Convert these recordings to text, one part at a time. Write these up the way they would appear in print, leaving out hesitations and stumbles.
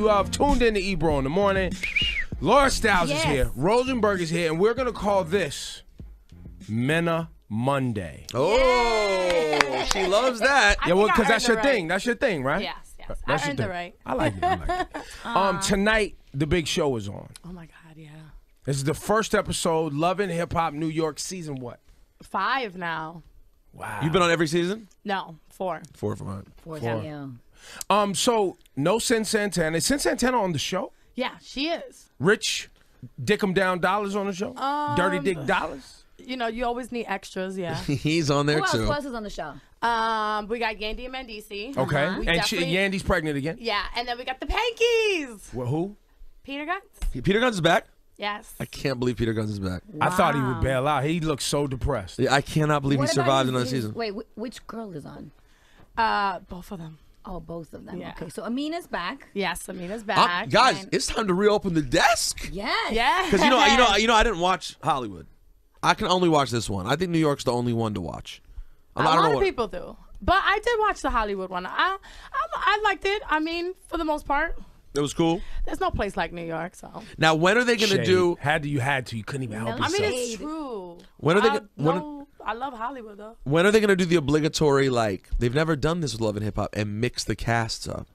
You have tuned in to Ebro in the morning. Laura Stylez is here. Rosenberg is here. And we're going to call this Mena Monday. Oh, she loves that. Yeah, well, because that's your thing. That's your thing, right? Yes. That's I earned it right. I like it. Tonight, the big show is on. Oh, my God, yeah. This is the first episode, Love and Hip Hop New York, season what? 5 now. Wow. You've been on every season? No, 4. 4 for mine. 4. Yeah. So, no Cyn Santana. Is Cyn Santana on the show? Yeah, she is. Rich Dick 'em Down Dollars on the show? Dirty Dick Dollars? You know, you always need extras, yeah. He's on there, too. Who else is on the show? We got Yandy and Mendici. Okay. We And definitely- Yandy's pregnant again? Yeah, and then we got the Pankies. Well, who? Peter Guns. Peter Guns is back? Yes. I can't believe Peter Guns is back. I thought he would bail out. He looked so depressed. Yeah, I cannot believe he survived another season. Wait, which girl is on? Both of them. Oh, both of them. Yeah. Okay, so Amina's back. Yes, Amina's back. Guys, it's time to reopen the desk. Yes. Yeah. Because I didn't watch Hollywood. I can only watch this one. I think New York's the only one to watch. A lot of people do. But I did watch the Hollywood one. I liked it. I mean, for the most part. It was cool. There's no place like New York, so. Now, when are they going to do? You had to. You couldn't even help No, yourself. I mean, it's true. When are they? I love Hollywood though. When are they going to do the obligatory, like, they've never done this with Love and Hip Hop, and mix the casts up?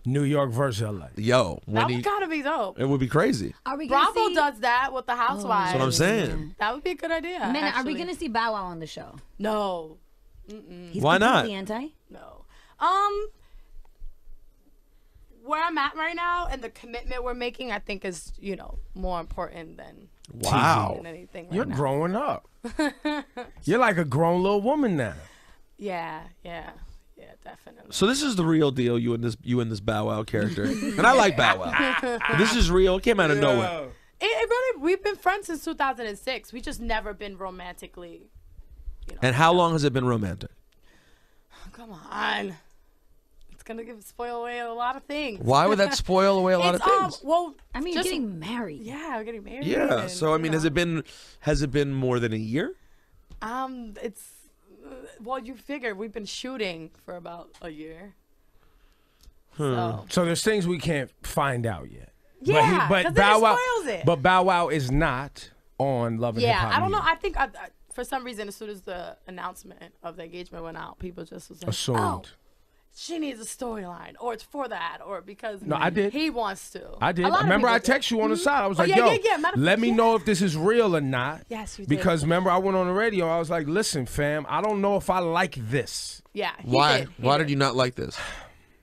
New York versus LA. Yo, That would gotta be dope. it would be crazy. Are we gonna Bravo see? does that with the Housewives. That's what I'm saying. That would be a good idea. Mena, are we actually. gonna see Bow Wow on the show? No. He's Why not? completely anti. No. Where I'm at right now and the commitment we're making, I think is, more important than Wow. anything right You're now. growing up. You're like a grown little woman now. Yeah, definitely. So this is the real deal. You and this Bow Wow character, and I like Bow Wow. This is real. It came out of nowhere. It really, we've been friends since 2006. We just never been romantically. And how long has it been romantic? Come on. It's gonna spoil away a lot of things. Why would that spoil away a lot of things? Well, I mean, just, getting married. Yeah, we're getting married. Yeah. and, So I mean, has it been more than a year? It's well, you figure we've been shooting for about a year. So there's things we can't find out yet. yeah, but because Bow it Wow, spoils it. but Bow Wow is not on Love and Hip Hop. I don't know. Music. I think for some reason, as soon as the announcement of the engagement went out, people just was like, Assumed. "Oh, she needs a storyline, or it's for that, or because No, I did. he wants to." I did. A lot of Remember, people I did. text you on the side. I was Oh, like, yeah, yo, yeah. Matter of let fact, me yeah. know if this is real or not. Yes, you did. Because remember, I went on the radio. I was like, listen, fam, I don't know if I like this. Yeah. Why? Why did you not like this?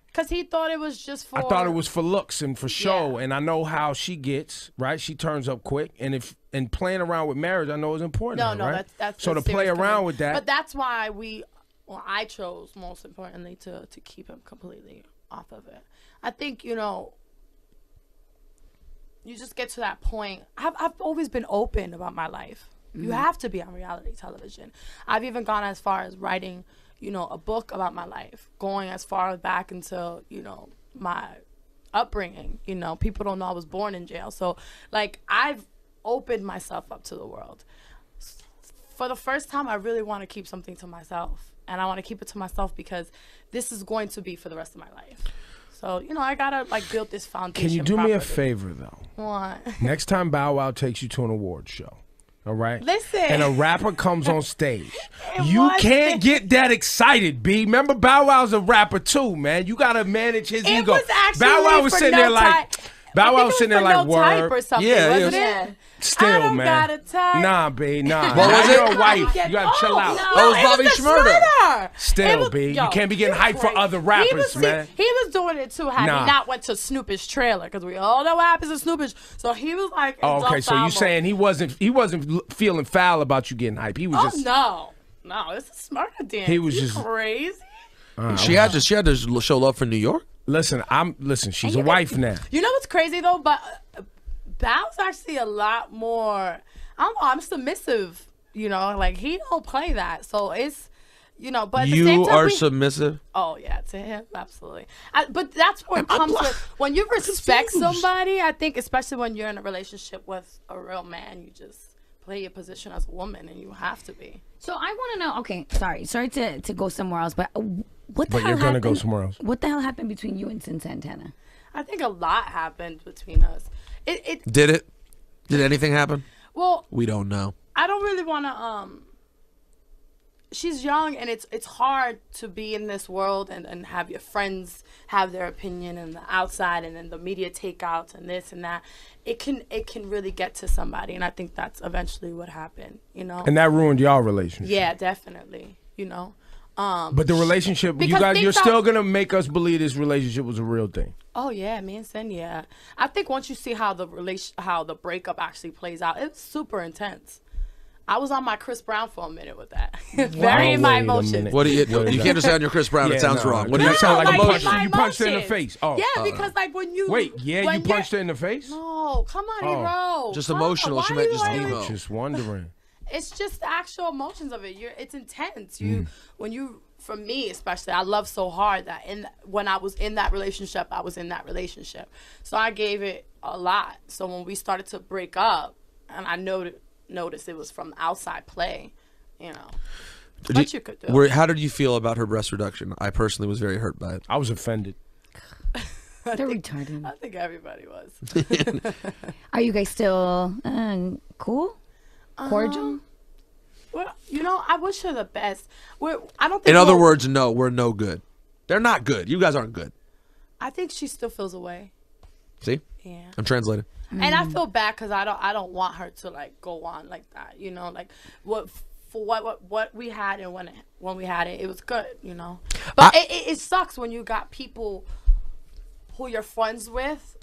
Because he thought it was just for. I thought it was for looks and for show, Yeah. and I know how she gets, right? She turns up quick, and playing around with marriage, I know is important. No, to her, right? that's so to play serious around commitment. with that. But that's why I chose most importantly to keep him completely off of it. I think you just get to that point. I've always been open about my life. You have to be on reality television. I've even gone as far as writing, a book about my life, going as far back into, my upbringing. People don't know I was born in jail. So, I've opened myself up to the world. For the first time, I really want to keep something to myself. And I want to keep it to myself because this is going to be for the rest of my life. So, I got to, build this foundation Can you do me a properly. favor, though? What? Next time Bow Wow takes you to an award show, all right? Listen. And a rapper comes on stage. It You wasn't- can't get that excited, B. Remember, Bow Wow's a rapper, too, man. You got to manage his It ego. was actually Bow Wow was for sitting no there like... type. Bow I Wow think was it sitting there for like, no type word. or something, Yeah, wasn't yeah. it? Still, I don't man. got a type. Nah, B, nah. What was Now it? you're a wife. You got to chill out. No, Oh, it was it Bobby was the Shmurda. Shmurda. Still, It was- B. You yo, can't be getting he was hyped for crazy. other rappers, he was, man. He was doing it too had Nah. he not went to Snoop's trailer because we all know what happens to Snoop's. So he was like, Oh, okay, so you saying he wasn't feeling foul about you getting hyped. He was Oh just... no, it's a Smurda dance. He was You just- crazy. She had to show love for New York. Listen, she's a wife now. You know what's crazy though? But Bow's actually a lot more. I don't know. I'm submissive. He don't play that. So it's, but at the same You time, are submissive. Oh yeah, to him, absolutely. But that's where it comes with when you respect confused. somebody. I think, especially when you're in a relationship with a real man, you just play your position as a woman, and you have to be. So I want to know. Okay, sorry to go somewhere else, but what the But hell you're happened? gonna go somewhere else. What the hell happened between you and Cyn Santana? I think a lot happened between us. Did it? Did anything happen? Well, We don't know. I don't really want to. She's young, and it's hard to be in this world and have your friends have their opinion and the outside, and then the media takeouts and this and that. It can really get to somebody, and I think that's eventually what happened. You know. And that ruined y'all relationship. Yeah, definitely. You know. But the relationship, you Because guys, things you're are- still gonna make us believe this relationship was a real thing. Oh yeah, me and Cyn, yeah. I think once you see how the breakup actually plays out, it's super intense. I was on my Chris Brown for a minute with that. Very in my Wait a emotions. minute. What do you? What is You that? can't just say on your Chris Brown. Yeah, It sounds no. wrong. What do No, you sound like? you like punched, in my you punched her in the emotions. face. Oh, Yeah, because like when you wait, yeah, when you punched her in the face. No, come on, Oh. Ebro. Just Come on, emotional. why She are meant you just like- emo. Just wondering. It's just the actual emotions of it. It's intense. Mm. When you, for me especially, I love so hard that when I was in that relationship, I was in that relationship. So I gave it a lot. So when we started to break up, and I noticed it was from outside play, you know. What you could do. How did you feel about her breast reduction? I personally was very hurt by it. I was offended. They're retarded. I think everybody was. Are you guys still cool? Cordial? Well, you know, I wish her the best. I don't think. In other we'll- words, no, we're no good. They're not good. You guys aren't good. I think she still feels away. See? Yeah. I'm translating. And I feel bad because I don't want her to like go on like that. You know, like what we had and when we had it, it was good. You know, but it sucks when you got people who you're friends with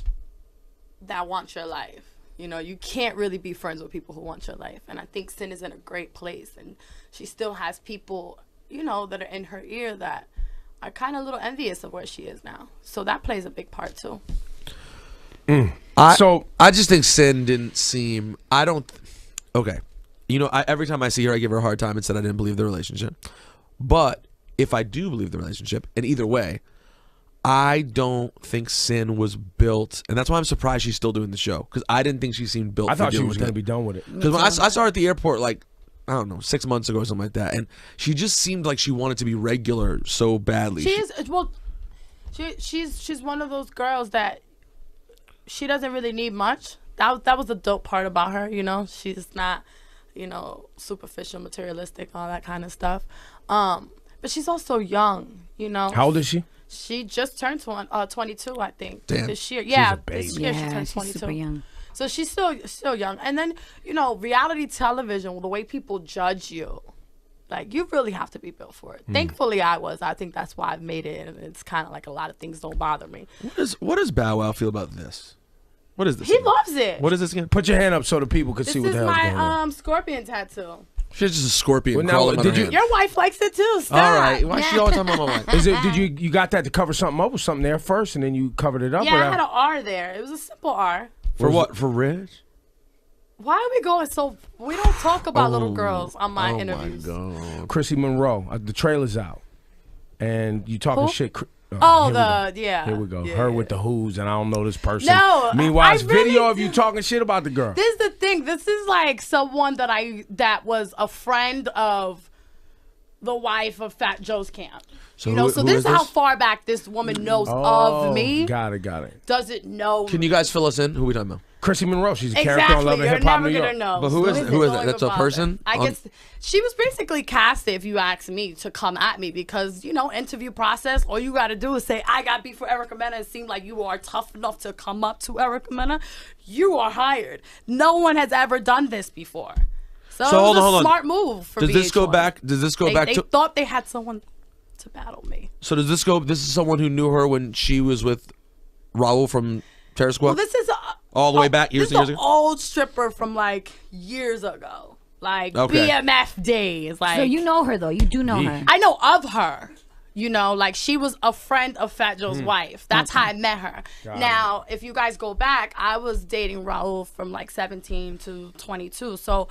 that want your life. You know, you can't really be friends with people who want your life. And I think Cyn is in a great place, and she still has people, you know, that are in her ear that are kind of a little envious of where she is now. So that plays a big part too. I just think Cyn didn't seem. Okay, you know, every time I see her, I give her a hard time and said I didn't believe the relationship. But if I do believe the relationship, and either way, I don't think Cyn was built, and that's why I'm surprised she's still doing the show, because I didn't think she seemed built. I for thought she dealing was with gonna it. be done with it. Because when I saw her at the airport, like, I don't know, 6 months ago or something like that, and she just seemed like she wanted to be regular so badly. She is well. She's one of those girls that she doesn't really need much. That was the dope part about her. You know, she's not, you know, superficial, materialistic, all that kind of stuff. But she's also young. You know. How old is she? She just turned 22, I think. Damn. This year. Yeah, a baby. this year she turned she's 22. super young. So she's still young. And then, you know, reality television, the way people judge you, like, you really have to be built for it. Thankfully, I was. I think that's why I've made it. And it's kind of like a lot of things don't bother me. What does Bow Wow feel about this? What is this? He again? loves it. What is this again? Put your hand up so the people can This see what is the hell's going my on. scorpion tattoo. She's just a scorpion Well, now, crawling on did her you- hand. Your wife likes it too. Stop. All right. Why is she always talking about my wife? Is it? Did you got that to cover something up? Was something there first, and then you covered it up? Yeah, or I had an R there. It was a simple R. For what? For Rich? Why are we going so... We don't talk about little girls on my interviews. Oh, my God. Chrissy Monroe. The trailer's out, and you talking Who? shit. Oh, here we go. yeah. Here we go. Yeah. Her with the who's, and I don't know this person. No, Meanwhile, I it's video really of you talking shit about the girl. This is the thing. This is like someone that was a friend of the wife of Fat Joe's camp. So you know, who- so who this is is how this? far back this woman knows Oh, of me. Got it. Doesn't know. Can you guys fill us in? Who are we talking about? Chrissy Monroe. She's a character Exactly. on Love and You're Hip Hop never New gonna York. know. But who is So it? Who is don't it? That's a even bother. person? I On- guess she was basically casted, if you ask me, to come at me because, you know, interview process. All you got to do is say, I got beef for Erica Mena. It seemed like you are tough enough to come up to Erica Mena. You are hired. No one has ever done this before. So it hold was on, a hold on. smart move for Does this go VH1. back? Does this go back They to? thought they had someone to battle me. So does this go? This is someone who knew her when she was with Raul from Terror Squad. Well, this is All the way back years this and is years an ago? old stripper from like years ago, like Okay. BMF days. Like, So you know her though. You do know her. I know of her. You know, like she was a friend of Fat Joe's wife. That's how I met her. Now, if you guys go back, I was dating Raul from like 17 to 22. So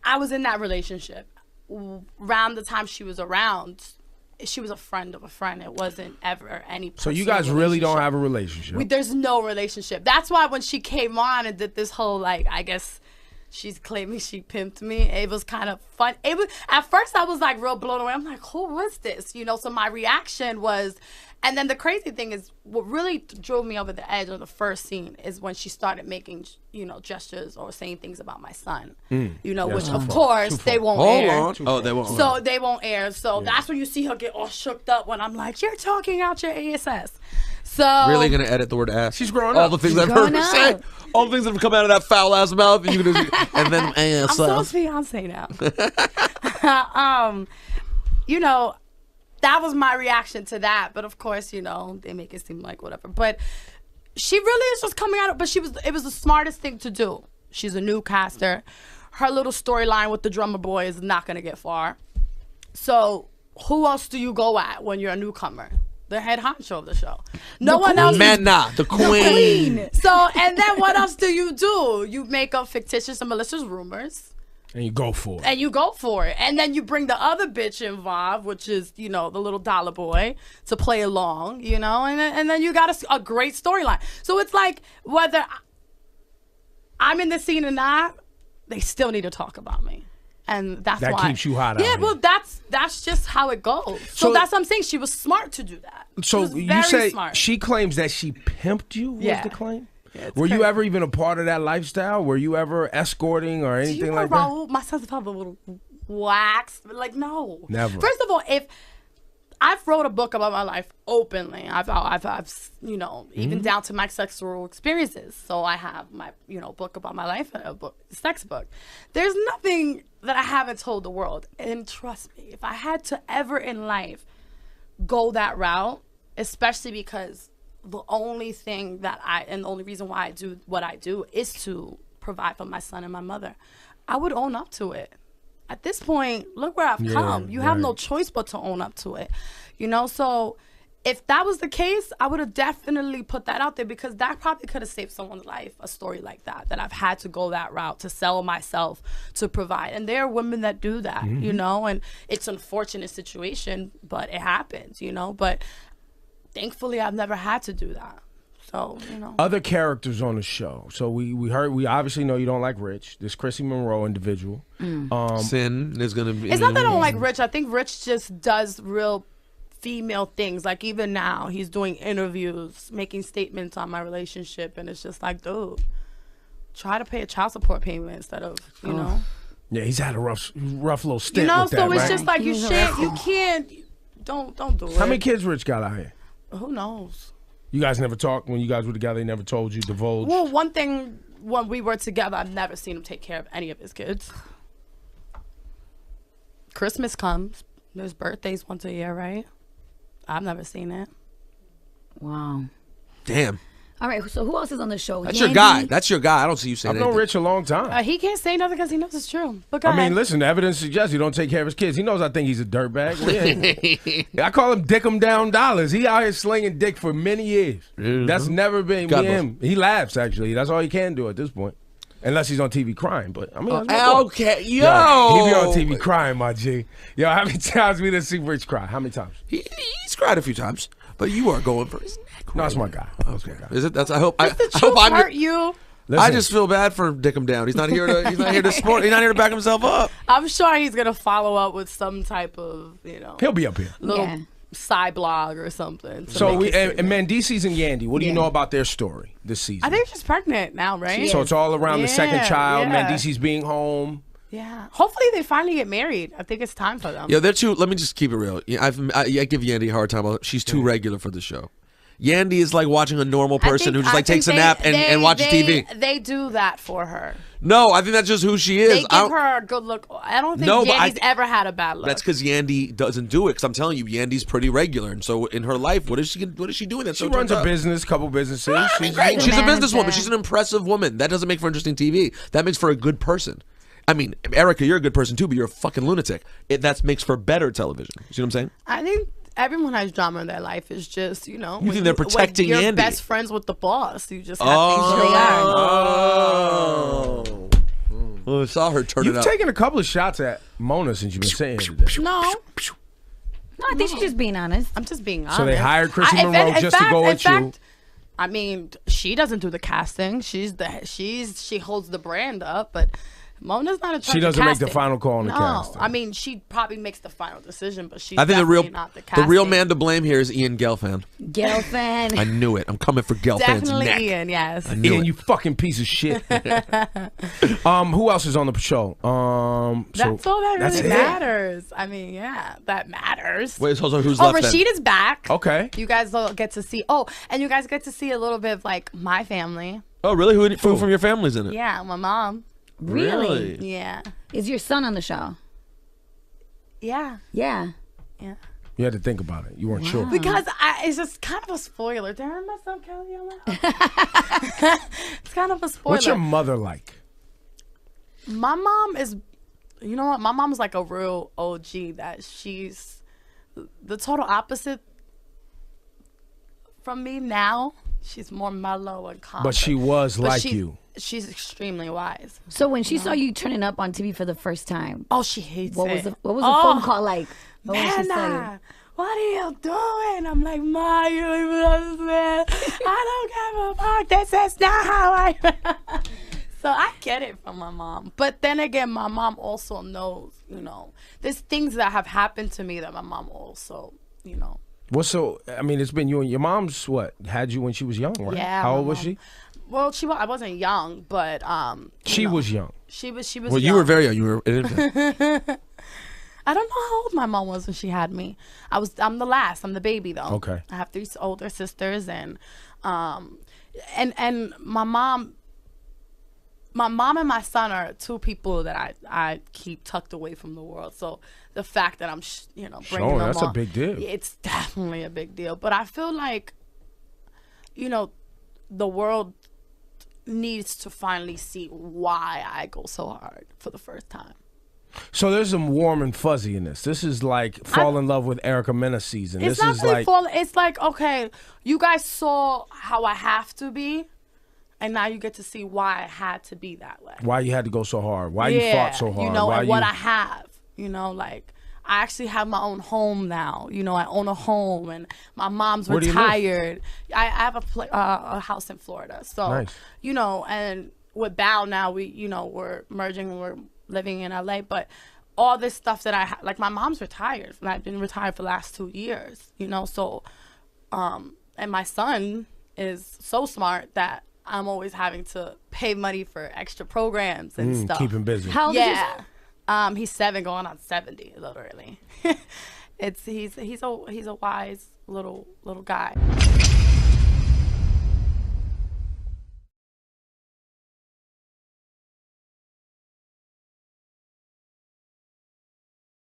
I was in that relationship. Around the time she was around, she was a friend of a friend. It wasn't ever any So you personal guys really don't relationship. have a relationship. There's no relationship. That's why when she came on and did this whole, like, I guess she's claiming she pimped me, it was kind of fun. It was, at first I was like real blown away. I'm like, who was this? You know, so my reaction was, And then the crazy thing is, what really drove me over the edge on the first scene is when she started making, gestures or saying things about my son. Which of course they won't air. Oh, they won't. So they won't air. So that's when you see her get all shooked up when I'm like, you're talking out your ASS. So really gonna edit the word ass? She's growing all up. The things I've heard her say, all the things that have come out of that foul ass mouth, and then ASS. I'm so Beyonce now. That was my reaction to that. But of course, they make it seem like whatever. But she really is just coming out. But it was the smartest thing to do. She's a new caster. Her little storyline with the drummer boy is not gonna get far. So who else do you go at when you're a newcomer? The head honcho of the show. No one else. Mena, the queen. So, and then what else do? You make up fictitious and malicious rumors. And you go for it. And then you bring the other bitch involved, which is, the little dollar boy, to play along, and then you got a great storyline. So it's like, whether I'm in the scene or not, they still need to talk about me. And that's why. That keeps you hot out. Yeah, well, that's just how it goes. So that's what I'm saying. She was smart to do that. So you say smart. She claims that she pimped you, was the claim? Yeah, were you ever even a part of that lifestyle? Were you ever escorting or anything like that? Raul, my son's probably a little wax. Like, no. Never. First of all, if I've wrote a book about my life openly, I've even down to my sexual experiences. So I have my, book about my life and a book, sex book. There's nothing that I haven't told the world. And trust me, if I had to ever in life go that route, especially because the only thing and the only reason why I do what I do is to provide for my son and my mother, I would own up to it. At this point, look where I've come. You have no choice but to own up to it. So if that was the case, I would have definitely put that out there, because that probably could have saved someone's life, a story like that I've had to go that route to sell myself to provide. And there are women that do that, and it's an unfortunate situation, but it happens, But thankfully, I've never had to do that. So, Other characters on the show. So we obviously know you don't like Rich. This Chrissy Monroe individual. Cyn is going to be. It's not that I don't like Rich. I think Rich just does real female things. Like, even now, he's doing interviews, making statements on my relationship. And it's just like, dude, try to pay a child support payment instead of, Yeah, he's had a rough little stint with that, so it's right? just like, you can't, don't do it. How many kids Rich got out here? Who knows? You guys never talked when you guys were together? He never told you, divulged? Well, one thing, when we were together, I've never seen him take care of any of his kids. Christmas comes. There's birthdays once a year, right? I've never seen it. Wow. Damn. All right, so who else is on the show? That's your guy. That's your guy. I don't see you saying I've known Rich a long time. He can't say nothing because he knows it's true. But go ahead. Listen, the evidence suggests he don't take care of his kids. He knows I think he's a dirtbag. I call him Dick 'em down dollars. He out here slinging dick for many years. That's never been him. He laughs, actually. That's all he can do at this point. Unless he's on TV crying. But okay, he be on TV crying, my G. Yo, how many times we done see Rich cry? How many times? He's cried a few times. But you are going for his neck. No, that's my guy. Okay. Is it? That's. I hope. Does the truth hurt you? Listen. I just feel bad for Dick him down. He's not here to. He's not here to support. He's not here to back himself up. I'm sure he's gonna follow up with some type of, He'll be up here. Little side blog or something. So and Mandisi's and Yandy. What do you know about their story this season? I think she's pregnant now, right? So it's all around the second child. Mandisi's being home. Yeah. Hopefully they finally get married. I think it's time for them. Yeah, they're too. Let me just keep it real. I give Yandy a hard time. She's too regular for the show. Yandy is like watching a normal person who just like takes a nap and watches TV. They do that for her. No, I think that's just who she is. They give her a good look. I don't think Yandy's ever had a bad look. That's because Yandy doesn't do it. Because I'm telling you, Yandy's pretty regular, and so in her life, what is she doing? That she runs a business, couple businesses. She's great. She's a businesswoman. She's an impressive woman. That doesn't make for interesting TV. That makes for a good person. I mean, Erica, you're a good person too, but you're a fucking lunatic. That makes for better television. You see what I'm saying? I think everyone has drama in their life. It's just, You think they're protecting you're Yandy? Best friends with the boss. You just have things they are. Oh, I saw her turn it up. You've taken a couple of shots at Mona since you've been saying it today. No, I think she's just being honest. I'm just being honest. So they hired Chrissy Monroe just to go at you. I mean, she doesn't do the casting. She holds the brand up, but Mona's not in charge. She doesn't make the casting. final call on the No, casting. I mean, she probably makes the final decision, but she's I think definitely not the casting. the real man to blame here is Ian Gelfand. Gelfand. I knew it. I'm coming for Gelfand's Definitely neck. Ian, yes. I knew Ian, it. you fucking piece of shit. Who else is on the show? That's all that that's really it. matters. I mean, yeah, that matters. Wait, hold on. Who's Oh, left then? Rashida's back. Okay. You guys will get to see. Oh, and you guys get to see a little bit of like my family. Oh, really? Who from your family's in it? Yeah, my mom. Really? Yeah. Is your son on the show? Yeah. Yeah. Yeah. You had to think about it. You weren't sure. Because it's just kind of a spoiler. Did I mess up, Kelly? On that? It's kind of a spoiler. What's your mother like? My mom is, you know what? My mom's like a real OG. That she's the total opposite from me now. She's more mellow and calm. But she was like you. She's extremely wise. So when she saw you turning up on TV for the first time, Oh, she hates what it. was the phone call like? What was she saying? Mena, what are you doing? I'm like, Ma, you don't even understand. I don't give a fuck. This is not how I. So I get it from my mom. But then again, my mom also knows, you know, there's things that have happened to me that my mom also, you know. I mean, it's been you and your mom's what? Had you when she was young, right? Yeah. How my old was mom- she? Well, I wasn't young, but She know, was young. She was Well, young. you were very young. You were an infant. I don't know how old my mom was when she had me. I'm the last. I'm the baby though. Okay. I have 3 older sisters and my mom and my son are 2 people that I keep tucked away from the world. So the fact that I'm bringing Sure, them that's on, a big deal. It's definitely a big deal. But I feel like, you know, the world needs to finally see why I go so hard for the first time. So there's some warm and fuzzy in this. This is like fall in love with Erica Mena season. It's This not is really like falling. It's like, okay, you guys saw how I have to be, and now you get to see why I had to be that way. why you had to go so hard. Why you fought so hard. You know, why and what I have. You know, like I actually have my own home now. You know, I own a home, and my mom's Where do you live? retired. I have a house in Florida. So, Nice. you know, and with Bow now, we're merging and we're living in LA, but all this stuff that I like, my mom's retired. And I've been retired for the last 2 years, you know, so, and my son is so smart that I'm always having to pay money for extra programs and stuff. keep him busy. How old is your son? Yeah. He's 7 going on 70, literally. He's a wise little guy.